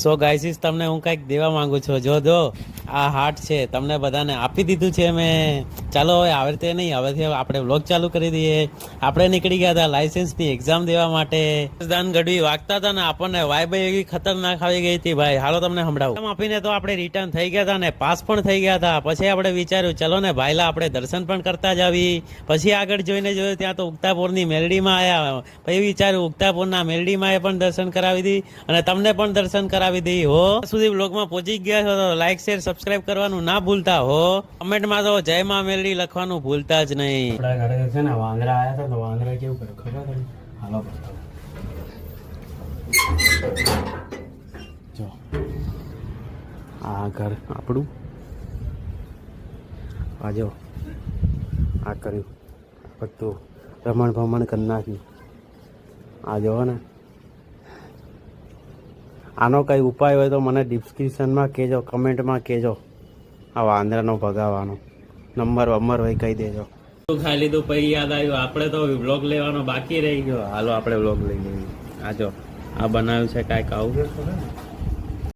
સો ગાઈસીસ તમને હું કંઈક દેવા માંગુ છું. જો આ હાર્ટ છે તમને બધાને આપી દીધું છે મેં. ચાલો હવે આવે તે નહીં, હવેથી આપણે વ્લોગ ચાલુ કરી દઈએ. આપણે નીકળી ગયા હતા લાયસન્સની એક્ઝામ દેવા માટે. દાન ગઢવી વાગતા હતા ને આપણને વાઇબ એવી ખતરનાક આવી ગઈ હતી ભાઈ. હાલો તમને સંભળાવું. આપીને તો આપણે રિટર્ન થઈ ગયા હતા ને પાસ પણ થઈ ગયા હતા. પછી આપણે વિચાર્યું ચલો ને ભાઈલા આપણે દર્શન પણ કરતા જ આવી. પછી આગળ જોઈને જોયું ત્યાં તો ઉગતાપુરની મેલડીમાં આવ્યા. પછી વિચાર્યું ઉગતાપુરના મેલડીમાં એ પણ દર્શન કરાવી દી અને તમને પણ દર્શન કરાવી દી હો. સુધી વ્લોગમાં પહોંચી ગયા છો તો લાઈક શેર સબસ્ક્રાઇબ કરવાનું ના ભૂલતા હો. કમેન્ટમાં તો જય માં મેલડી લખવાનું ભૂલતા જ નહીં. આપણા ઘરે છે ને વાંદરા આવ્યા હતા તો વાંદરા કેવું કર્યું ખબર છે? હાલો જો આ ઘર આપણું આ જો આ કર્યું બધું ભ્રમણ કરી નાખ્યું. આ જોવો ને આનો કઈ ઉપાય હોય તો મને ડિસ્ક્રિપ્શનમાં કહેજો, કમેન્ટમાં કહેજો. આ વાંદરાનો ભગાવવાનો નંબર હોય કહી દેજો. ખાઈ લીધું પછી યાદ આવ્યું આપણે તો વ્લોગ લેવાનો બાકી રહી ગયો. હાલો આપણે વ્લોગ લઈ લઈએ. આ જો આ બનાવ્યું છે કાંઈક આવું.